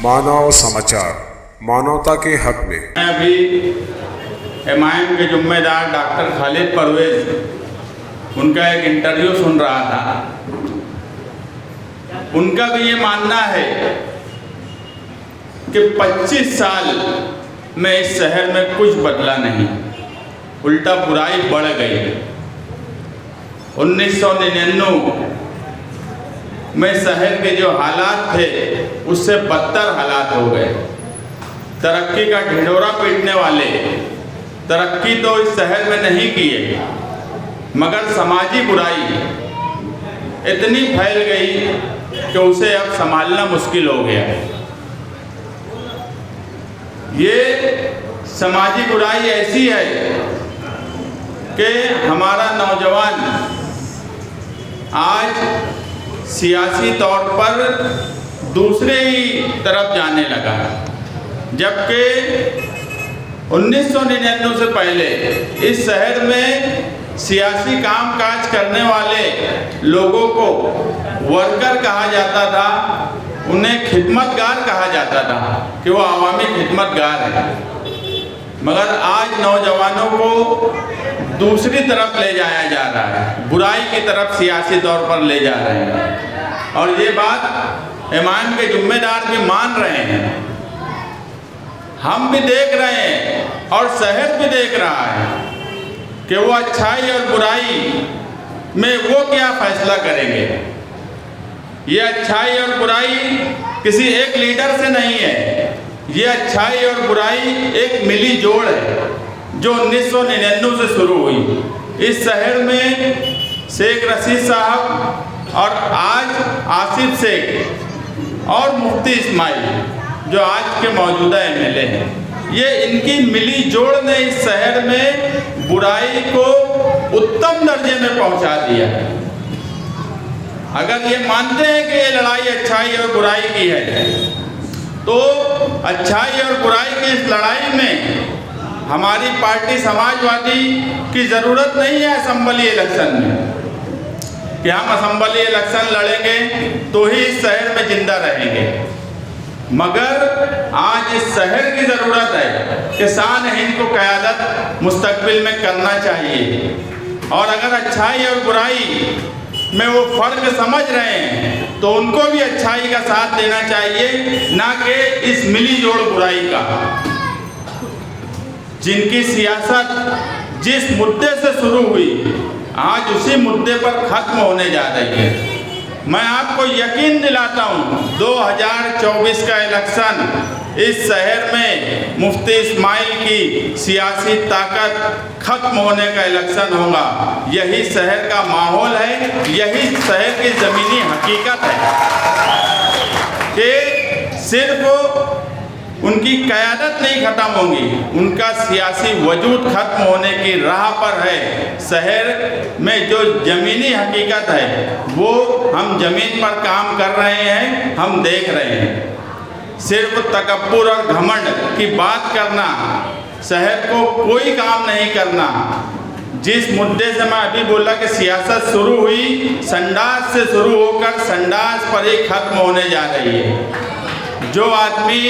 मानव समाचार, मानवता के हक में। मैं अभी MIM के जिम्मेदार डॉक्टर खालिद परवेज उनका एक इंटरव्यू सुन रहा था। उनका भी ये मानना है कि 25 साल में इस शहर में कुछ बदला नहीं, उल्टा बुराई बढ़ गई। 1999 में शहर के जो हालात थे उससे बदतर हालात हो गए। तरक्की का ढिंढोरा पीटने वाले तरक्की तो इस शहर में नहीं किए, मगर समाजी बुराई इतनी फैल गई कि उसे अब संभालना मुश्किल हो गया। ये समाजी बुराई ऐसी है कि हमारा नौजवान आज सियासी तौर पर दूसरे ही तरफ जाने लगा, जबकि 1999 से पहले इस शहर में सियासी कामकाज करने वाले लोगों को वर्कर कहा जाता था, उन्हें खिदमतगार कहा जाता था कि वो आवामी खिदमतगार है। मगर आज नौजवानों को दूसरी तरफ ले जाया जा रहा है, बुराई की तरफ सियासी तौर पर ले जा रहे हैं। और ये बात MIM के जिम्मेदार भी मान रहे हैं, हम भी देख रहे हैं और शहर भी देख रहा है कि वो अच्छाई और बुराई में वो क्या फैसला करेंगे। ये अच्छाई और बुराई किसी एक लीडर से नहीं है, ये अच्छाई और बुराई एक मिली जोड़ है जो 1999 से शुरू हुई। इस शहर में शेख रशीद साहब और आज आसिफ शेख और मुफ्ती इस्माइल जो आज के मौजूदा MLA हैं, ये इनकी मिली जोड़ ने इस शहर में बुराई को उत्तम दर्जे में पहुंचा दिया है। अगर ये मानते हैं कि ये लड़ाई अच्छाई और बुराई की है, तो अच्छाई और बुराई की इस लड़ाई में हमारी पार्टी समाजवादी की ज़रूरत नहीं है असेंबली इलेक्शन में कि हम असेंबली इलेक्शन लड़ेंगे तो ही इस शहर में जिंदा रहेंगे। मगर आज इस शहर की ज़रूरत है कि शान हिंद को क़यादत मुस्तकबिल में करना चाहिए। और अगर अच्छाई और बुराई में वो फ़र्क समझ रहे हैं तो उनको भी अच्छाई का साथ देना चाहिए, ना कि इस मिली जोड़ बुराई का। जिनकी सियासत जिस मुद्दे से शुरू हुई आज उसी मुद्दे पर ख़त्म होने जा रही है। मैं आपको यकीन दिलाता हूँ 2024 का इलेक्शन इस शहर में मुफ्ती इस्माइल की सियासी ताकत खत्म होने का इलेक्शन होगा। यही शहर का माहौल है, यही शहर की ज़मीनी हकीकत है कि सिर्फ उनकी क़यादत नहीं ख़त्म होगी, उनका सियासी वजूद ख़त्म होने की राह पर है। शहर में जो ज़मीनी हकीकत है वो हम ज़मीन पर काम कर रहे हैं, हम देख रहे हैं। सिर्फ तकब्बुर और घमंड की बात करना, शहर को कोई काम नहीं करना। जिस मुद्दे से मैं अभी बोला कि सियासत शुरू हुई संडास से शुरू होकर संडास पर ही ख़त्म होने जा रही है। जो आदमी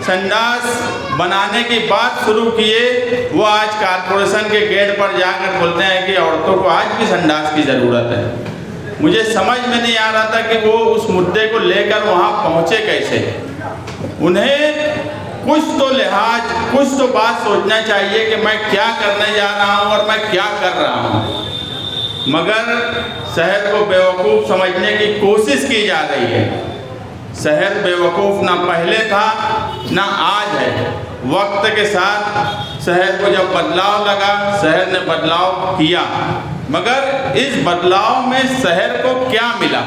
संडास बनाने की बात शुरू किए वो आज कारपोरेशन के गेट पर जाकर बोलते हैं कि औरतों को आज भी संडास की ज़रूरत है। मुझे समझ में नहीं आ रहा था कि वो उस मुद्दे को लेकर वहाँ पहुँचे कैसे। उन्हें कुछ तो लिहाज, कुछ तो बात सोचना चाहिए कि मैं क्या करने जा रहा हूँ और मैं क्या कर रहा हूँ। मगर शहर को बेवकूफ़ समझने की कोशिश की जा रही है। शहर बेवकूफ़ ना पहले था ना आज है। वक्त के साथ शहर को जब बदलाव लगा, शहर ने बदलाव किया, मगर इस बदलाव में शहर को क्या मिला?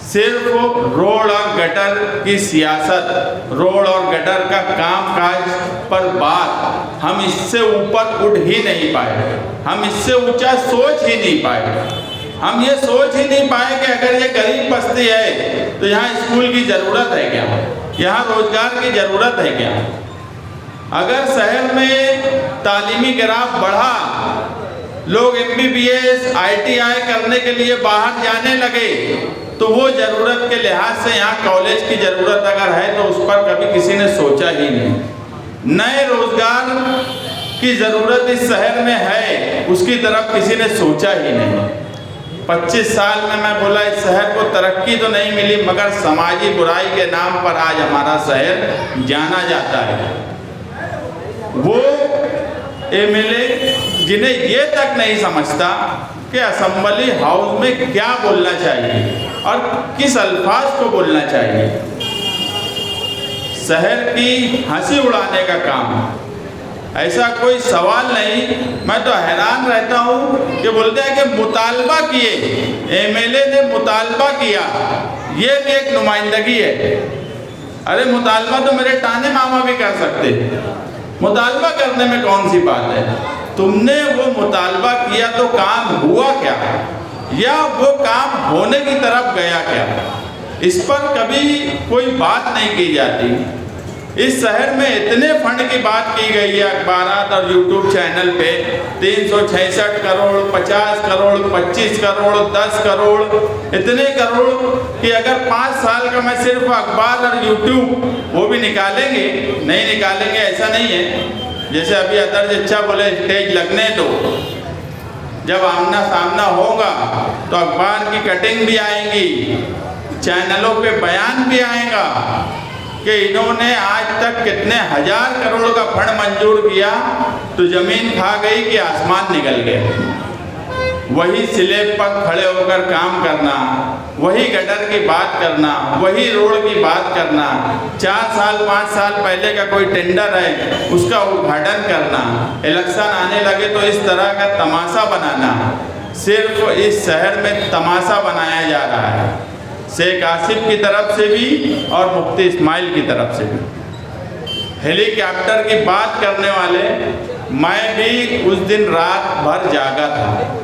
सिर्फ रोड और गटर की सियासत, रोड और गटर का कामकाज पर बात हम इससे ऊपर उठ ही नहीं पाए, हम इससे ऊंचा सोच ही नहीं पाए। हम ये सोच ही नहीं पाए कि अगर ये गरीब बस्ती है तो यहाँ स्कूल की ज़रूरत है क्या, यहाँ रोज़गार की ज़रूरत है क्या। अगर शहर में तालीमी ग्राफ बढ़ा, लोग MBBS ITI करने के लिए बाहर जाने लगे, तो वो ज़रूरत के लिहाज से यहाँ कॉलेज की ज़रूरत अगर है तो उस पर कभी किसी ने सोचा ही नहीं। नए रोजगार की ज़रूरत इस शहर में है, उसकी तरफ किसी ने सोचा ही नहीं। 25 साल में मैं बोला इस शहर को तरक्की तो नहीं मिली, मगर समाजी बुराई के नाम पर आज हमारा शहर जाना जाता है। वो एमएलए जिन्हें ये तक नहीं समझता कि असेंबली हाउस में क्या बोलना चाहिए और किस अल्फाज को बोलना चाहिए, शहर की हंसी उड़ाने का काम। ऐसा कोई सवाल नहीं। मैं तो हैरान रहता हूँ कि बोलते हैं कि मुतालबा किए, एमएलए ने मुतालबा किया, ये भी एक नुमाइंदगी है। अरे मुतालबा तो मेरे ताने मामा भी कर सकते, मुतालबा करने में कौन सी बात है। तुमने वो मुतालबा किया तो काम हुआ क्या, या वो काम होने की तरफ गया क्या, इस पर कभी कोई बात नहीं की जाती। इस शहर में इतने फंड की बात की गई है अखबारात और यूट्यूब चैनल पे, 366 करोड़, 50 करोड़, 25 करोड़, 10 करोड़, इतने करोड़ कि अगर 5 साल का मैं सिर्फ अखबार और यूट्यूब वो भी निकालेंगे, नहीं निकालेंगे ऐसा नहीं है। जैसे अभी अदर अच्छा बोले स्टेज लगने दो, जब आमना सामना होगा तो अखबार की कटिंग भी आएंगी, चैनलों पे बयान भी आएगा कि इन्होंने आज तक कितने हजार करोड़ का फंड मंजूर किया, तो जमीन खा गई कि आसमान निकल गए। वही स्लैब पर खड़े होकर काम करना, वही गटर की बात करना, वही रोड की बात करना, 4 साल 5 साल पहले का कोई टेंडर है उसका उद्घाटन करना, इलेक्शन आने लगे तो इस तरह का तमाशा बनाना। सिर्फ इस शहर में तमाशा बनाया जा रहा है, शेख आसिफ की तरफ से भी और मुफ्ती इस्माइल की तरफ से भी। हेलीकॉप्टर की बात करने वाले, मैं भी उस दिन रात भर जागा था।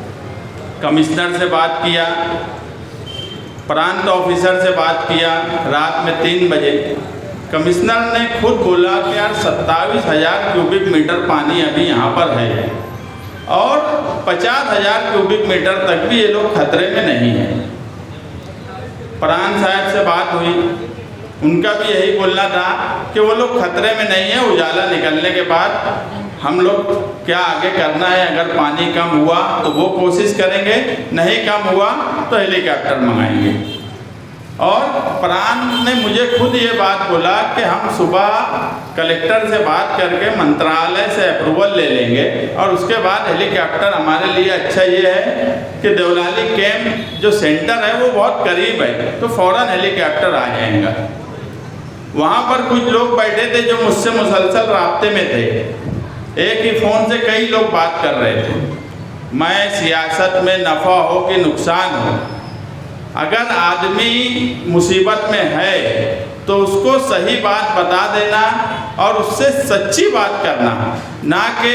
कमिश्नर से बात किया, प्रांत ऑफिसर से बात किया रात में 3 बजे। कमिश्नर ने खुद बोला कि यार 27,000 क्यूबिक मीटर पानी अभी यहाँ पर है और 50,000 क्यूबिक मीटर तक भी ये लोग खतरे में नहीं है। प्रांत साहब से बात हुई, उनका भी यही बोलना था कि वो लोग खतरे में नहीं है, उजाला निकलने के बाद हम लोग क्या आगे करना है, अगर पानी कम हुआ तो वो कोशिश करेंगे, नहीं कम हुआ तो हेलीकॉप्टर मंगाएंगे। और प्रांत ने मुझे खुद ये बात बोला कि हम सुबह कलेक्टर से बात करके मंत्रालय से अप्रूवल ले लेंगे और उसके बाद हेलीकॉप्टर हमारे लिए अच्छा ये है कि देवलाली कैंप जो सेंटर है वो बहुत करीब है, तो फ़ौरन हेलीकॉप्टर आ जाएगा। वहाँ पर कुछ लोग बैठे थे जो मुझसे मुसलसल राब्ते में थे, एक ही फ़ोन से कई लोग बात कर रहे थे। मैं सियासत में नफ़ा हो कि नुकसान हो, अगर आदमी मुसीबत में है तो उसको सही बात बता देना और उससे सच्ची बात करना, ना कि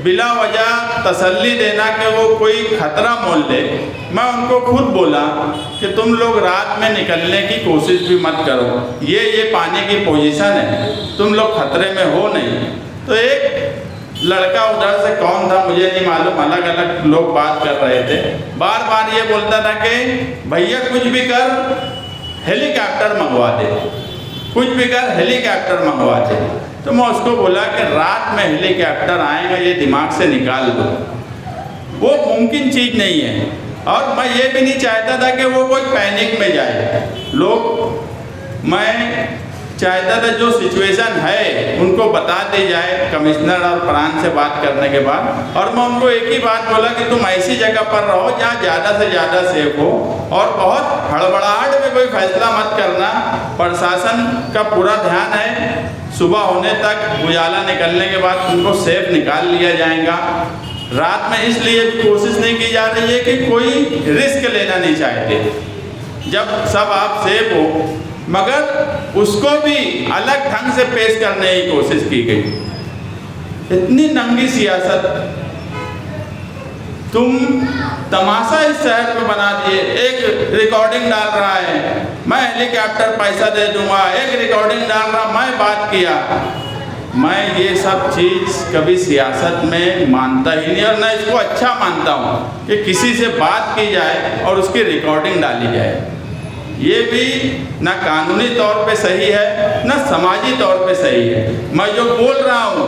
बिला वजह तसल्ली देना कि वो कोई खतरा मोल ले। मैं उनको खुद बोला कि तुम लोग रात में निकलने की कोशिश भी मत करो, ये पानी की पोजीशन है, तुम लोग खतरे में हो नहीं। तो एक लड़का उधर से कौन था मुझे नहीं मालूम, अलग अलग लोग बात कर रहे थे, बार बार ये बोलता था कि भैया कुछ भी कर हेलीकॉप्टर मंगवा दे, कुछ भी कर हेलीकॉप्टर मंगवा दे। तो मैं उसको बोला कि रात में हेलीकॉप्टर आएगा ये दिमाग से निकाल दो, वो मुमकिन चीज़ नहीं है। और मैं ये भी नहीं चाहता था कि वो कोई पैनिक में जाए लोग, मैं चाहता था जो सिचुएशन है उनको बता दी जाए कमिश्नर और प्रांत से बात करने के बाद। और मैं उनको एक ही बात बोला कि तुम ऐसी जगह पर रहो जहाँ ज़्यादा से ज़्यादा सेफ हो और बहुत हड़बड़ाहट में कोई फैसला मत करना। प्रशासन का पूरा ध्यान है, सुबह होने तक उजाला निकलने के बाद उनको सेफ निकाल लिया जाएगा। रात में इसलिए भी कोशिश नहीं की जा रही है कि कोई रिस्क लेना नहीं चाहते, जब सब आप सेफ हो, मगर उसको भी अलग ढंग से पेश करने की कोशिश की गई। इतनी नंगी सियासत, तुम तमाशा इस शहर में बना दिए। एक रिकॉर्डिंग डाल रहा है मैं हेलीकॉप्टर पैसा दे दूंगा, एक रिकॉर्डिंग डाल रहा मैं बात किया। मैं ये सब चीज़ कभी सियासत में मानता ही नहीं और मैं इसको अच्छा मानता हूँ कि किसी से बात की जाए और उसकी रिकॉर्डिंग डाली जाए। ये भी ना कानूनी तौर पे सही है ना समाजी तौर पे सही है। मैं जो बोल रहा हूँ,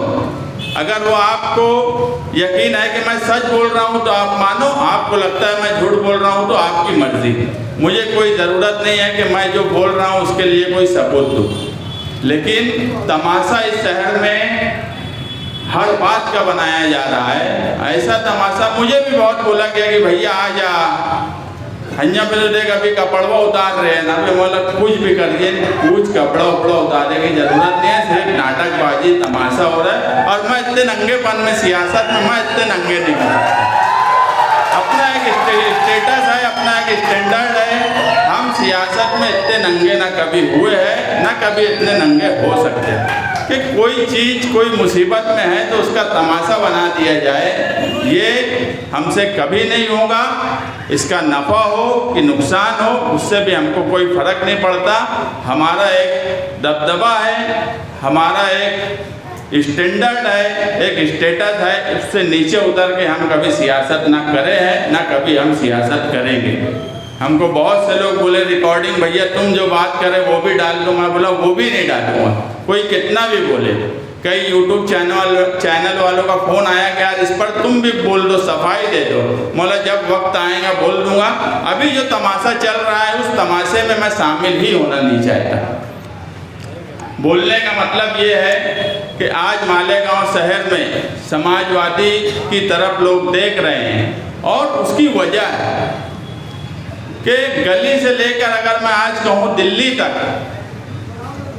अगर वो आपको यकीन है कि मैं सच बोल रहा हूँ तो आप मानो, आपको लगता है मैं झूठ बोल रहा हूँ तो आपकी मर्जी। मुझे कोई ज़रूरत नहीं है कि मैं जो बोल रहा हूँ उसके लिए कोई सबूत दूँ। लेकिन तमाशा इस शहर में हर बात का बनाया जा रहा है। ऐसा तमाशा मुझे भी बहुत बोला गया कि भैया आ जा, हन्या पे तो देख अभी कपड़वा उतार रहे हैं ना, पे बोला कुछ भी करिए, कुछ कपड़ा उपड़ा उतारने की जरूरत नहीं है, सिर्फ नाटकबाजी तमाशा हो रहा है। और मैं इतने नंगेपन में सियासत में मैं इतने नंगे नहीं हूँ। अपना एक स्टेटस है, अपना एक स्टैंडर्ड है। हम सियासत में इतने नंगे ना कभी हुए हैं ना कभी इतने नंगे हो सकते हैं कि कोई चीज़ कोई मुसीबत में है तो उसका तमाशा बना दिया जाए, ये हमसे कभी नहीं होगा। इसका नफ़ा हो कि नुकसान हो उससे भी हमको कोई फ़र्क नहीं पड़ता। हमारा एक दबदबा है, हमारा एक स्टैंडर्ड है, एक स्टेटस है, उससे नीचे उतर के हम कभी सियासत ना करे हैं ना कभी हम सियासत करेंगे। हमको बहुत से लोग बोले रिकॉर्डिंग भैया तुम जो बात करें वो भी डाल दो, मैं बोला वो भी नहीं डालूंगा, कोई कितना भी बोले। कई यूट्यूब चैनल वालों का फ़ोन आया कि यार इस पर तुम भी बोल दो, सफाई दे दो। बोला जब वक्त आएगा बोल दूंगा, अभी जो तमाशा चल रहा है उस तमाशे में मैं शामिल ही होना नहीं चाहता। बोलने का मतलब ये है कि आज मालेगांव शहर में समाजवादी की तरफ लोग देख रहे हैं और उसकी वजह है कि गली से लेकर अगर मैं आज कहूँ दिल्ली तक,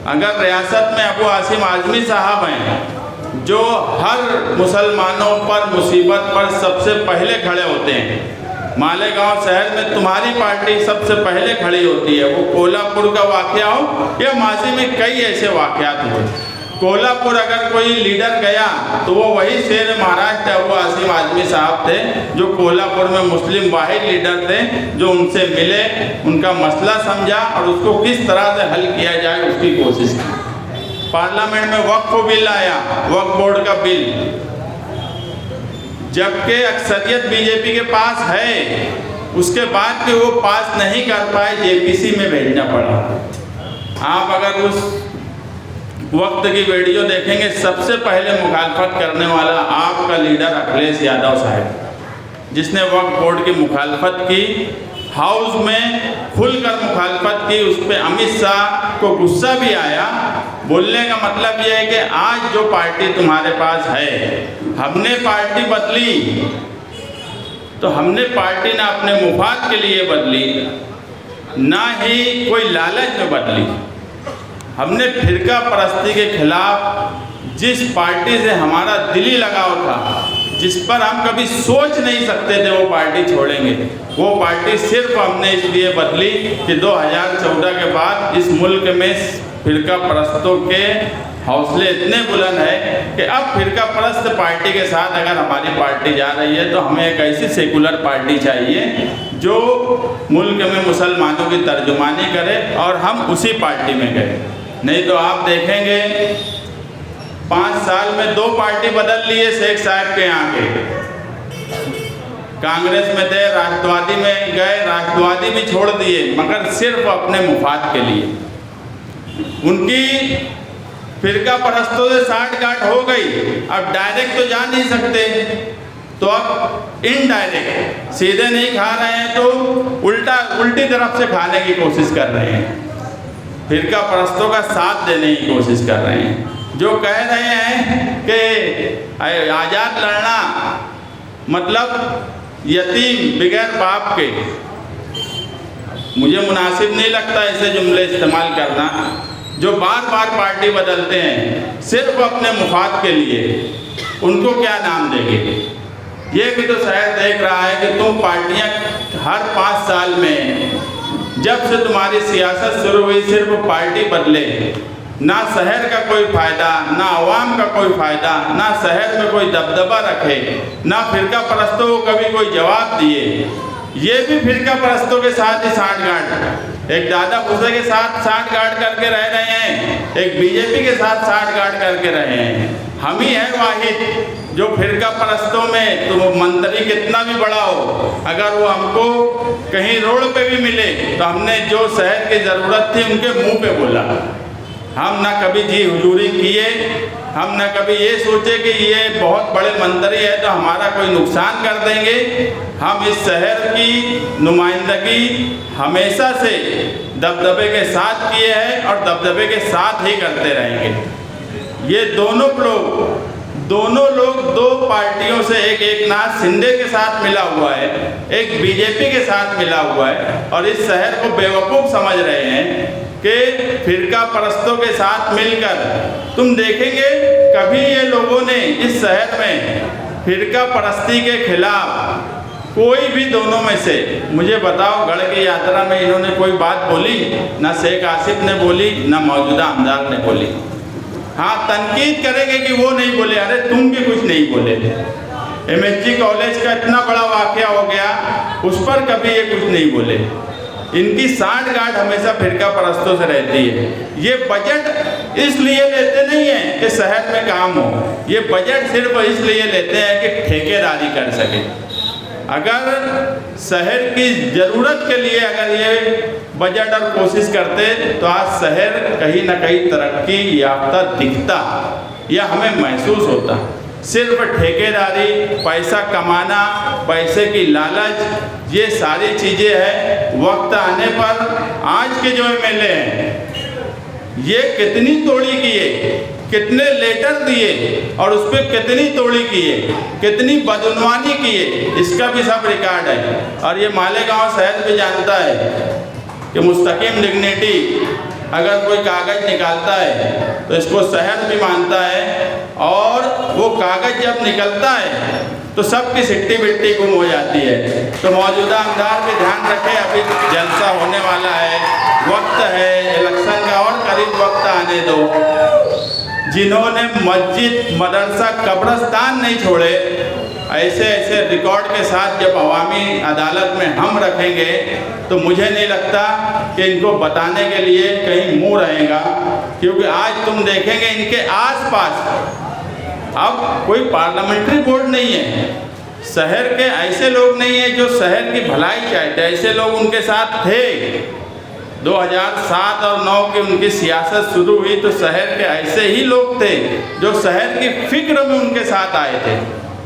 अगर रियासत में अबू आसिम आज़मी साहब हैं जो हर मुसलमानों पर मुसीबत पर सबसे पहले खड़े होते हैं, मालेगांव शहर में तुम्हारी पार्टी सबसे पहले खड़ी होती है। वो कोल्हापुर का वाक़या हो या माजी में कई ऐसे वाक़यात हुए। कोल्हापुर अगर कोई लीडर गया तो वो वही शेर महाराष्ट्र अबू आसिम आज़मी साहब थे जो कोल्हापुर में मुस्लिम वाहिद लीडर थे, जो उनसे मिले, उनका मसला समझा और उसको किस तरह से हल किया जाए उसकी कोशिश की। पार्लियामेंट में वक्फ बिल आया, वक्फ बोर्ड का बिल, जबकि अक्सरियत बीजेपी के पास है, उसके बाद भी वो पास नहीं कर पाए, जेपीसी में भेजना पड़ा। आप अगर उस वक्त की वीडियो देखेंगे, सबसे पहले मुखालफत करने वाला आपका लीडर अखिलेश यादव साहब, जिसने वक्फ बोर्ड की मुखालफत की, हाउस में खुलकर मुखालफत की। उस पर अमित शाह को गुस्सा भी आया। बोलने का मतलब यह है कि आज जो पार्टी तुम्हारे पास है, हमने पार्टी बदली तो हमने पार्टी ना अपने मुफाद के लिए बदली, ना ही कोई लालच में बदली। हमने फिरका परस्ती के खिलाफ जिस पार्टी से हमारा दिली लगाव था, जिस पर हम कभी सोच नहीं सकते थे वो पार्टी छोड़ेंगे, वो पार्टी सिर्फ हमने इसलिए बदली कि 2014 के बाद इस मुल्क में फिरका परस्तों के हौसले इतने बुलंद है कि अब फिरका परस्त पार्टी के साथ अगर हमारी पार्टी जा रही है तो हमें एक ऐसी सेकुलर पार्टी चाहिए जो मुल्क में मुसलमानों की तर्जुमानी करे, और हम उसी पार्टी में गए। नहीं तो आप देखेंगे 5 साल में 2 पार्टी बदल लिए शेख साहब के यहाँ के। कांग्रेस में थे, राष्ट्रवादी में गए, राष्ट्रवादी भी छोड़ दिए, मगर सिर्फ अपने मुफाद के लिए। उनकी फिरका परस्तों से साठ-गांठ हो गई, अब डायरेक्ट तो जा नहीं सकते, तो अब इनडायरेक्ट सीधे नहीं खा रहे हैं तो उल्टी तरफ से खाने की कोशिश कर रहे हैं, फिरका परस्तों का साथ देने की कोशिश कर रहे हैं। जो कह रहे हैं कि आज़ाद लड़ना मतलब यतीम बगैर बाप के, मुझे मुनासिब नहीं लगता ऐसे जुमले इस्तेमाल करना। जो बार बार पार्टी बदलते हैं सिर्फ अपने मुफाद के लिए, उनको क्या नाम देंगे? ये भी तो शायद देख रहा है कि तुम पार्टियां हर 5 साल में, जब से तुम्हारी सियासत शुरू हुई, सिर्फ पार्टी बदले, ना शहर का कोई फ़ायदा, ना आवाम का कोई फ़ायदा, ना शहर में कोई दबदबा रखे, ना फिरका परस्तों को कभी कोई जवाब दिए। ये भी फिरका परस्तों के साथ ही साठ-गांठ एक दादा भूसे के साथ साठगांठ करके रह रहे हैं, एक बीजेपी के साथ साठगांठ करके रहे हैं। हम ही हैं वाहिद जो फिरका परस्तों में, तो मंत्री कितना भी बड़ा हो, अगर वो हमको कहीं रोड पे भी मिले तो हमने जो शहर की ज़रूरत थी उनके मुंह पे बोला। हम ना कभी जी हुजूरी किए, हम ना कभी ये सोचे कि ये बहुत बड़े मंत्री है तो हमारा कोई नुकसान कर देंगे। हम इस शहर की नुमाइंदगी हमेशा से दबदबे के साथ किए हैं और दबदबे के साथ ही करते रहेंगे। ये दोनों लोग दो पार्टियों से, एक एकनाथ शिंदे के साथ मिला हुआ है, एक बीजेपी के साथ मिला हुआ है, और इस शहर को बेवकूफ़ समझ रहे हैं कि फिरका परस्तों के साथ मिलकर। तुम देखेंगे कभी ये लोगों ने इस शहर में फिरका परस्ती के खिलाफ कोई भी दोनों में से मुझे बताओ, गढ़ की यात्रा में इन्होंने कोई बात बोली? ना शेख आसिफ ने बोली, ना मौजूदा आमदार ने बोली। हाँ, तनकीद करेंगे कि वो नहीं बोले, अरे तुम भी कुछ नहीं बोले। MSG कॉलेज का इतना बड़ा वाकया हो गया, उस पर कभी ये कुछ नहीं बोले। इनकी साठगांठ हमेशा फिरका परस्तों से रहती है। ये बजट इसलिए लेते नहीं हैं कि शहर में काम हो, ये बजट सिर्फ इसलिए लेते हैं कि ठेकेदारी कर सके। अगर शहर की ज़रूरत के लिए अगर ये बजट और कोशिश करते तो आज शहर कहीं ना कहीं तरक्की याफ्ता दिखता या हमें महसूस होता। सिर्फ ठेकेदारी, पैसा कमाना, पैसे की लालच, ये सारी चीज़ें हैं। वक्त आने पर आज के जो MLA हैं ये कितनी तोड़ी किए, कितने लेटर दिए और उस पर कितनी तोड़ी किए, कितनी बदनवानी किए, इसका भी सब रिकॉर्ड है। और ये मालेगांव शहर भी जानता है कि मुस्तकीम डिग्निटी अगर कोई कागज़ निकालता है तो इसको शहर भी मानता है, और वो कागज़ जब निकलता है तो सबकी सिट्टी बिट्टी गुम हो जाती है। तो मौजूदा आमदार भी ध्यान रखें, अभी जलसा होने वाला है, वक्त है इलेक्शन का और करीब वक्त आने दो। जिन्होंने मस्जिद, मदरसा, कब्रिस्तान नहीं छोड़े, ऐसे रिकॉर्ड के साथ जब अवामी अदालत में हम रखेंगे तो मुझे नहीं लगता कि इनको बताने के लिए कहीं मुंह रहेगा। क्योंकि आज तुम देखेंगे इनके आसपास अब कोई पार्लियामेंट्री बोर्ड नहीं है, शहर के ऐसे लोग नहीं हैं जो शहर की भलाई चाहते। ऐसे लोग उनके साथ थे। 2007 और 9 की उनकी सियासत शुरू हुई तो शहर के ऐसे ही लोग थे जो शहर की फिक्र में उनके साथ आए थे।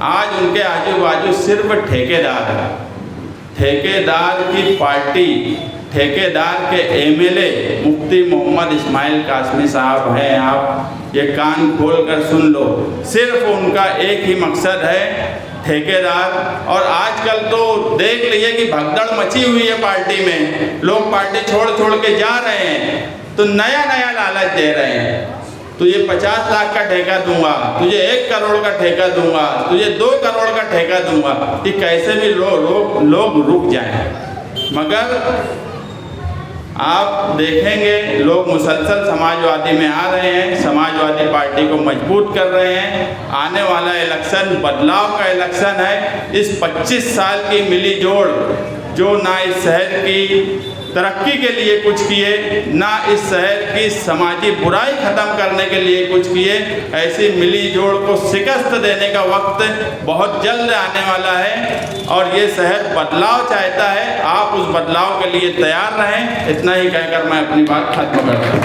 आज उनके आजू बाजू सिर्फ ठेकेदार है, ठेकेदार की पार्टी, ठेकेदार के MLA मुफ्ती मोहम्मद इस्माइल कासमी साहब हैं। आप ये कान खोल कर सुन लो, सिर्फ उनका एक ही मकसद है, ठेकेदार। और आजकल तो देख लीजिए कि भगदड़ मची हुई है पार्टी में, लोग पार्टी छोड़ के जा रहे हैं तो नया लालच दे रहे हैं। तुझे 50 लाख का ठेका दूंगा, तुझे 1 करोड़ का ठेका दूंगा, तुझे 2 करोड़ का ठेका दूंगा, कि कैसे भी लोग रुक जाएं। मगर आप देखेंगे लोग मुसलसल समाजवादी में आ रहे हैं, समाजवादी पार्टी को मजबूत कर रहे हैं। आने वाला इलेक्शन बदलाव का इलेक्शन है। इस 25 साल की मिली जोड़ जो ना इस शहर की तरक्की के लिए कुछ किए, ना इस शहर की समाजी बुराई ख़त्म करने के लिए कुछ किए, ऐसी मिली जोड़ को शिकस्त देने का वक्त बहुत जल्द आने वाला है। और ये शहर बदलाव चाहता है, आप उस बदलाव के लिए तैयार रहें। इतना ही कहकर मैं अपनी बात खत्म करता हूँ।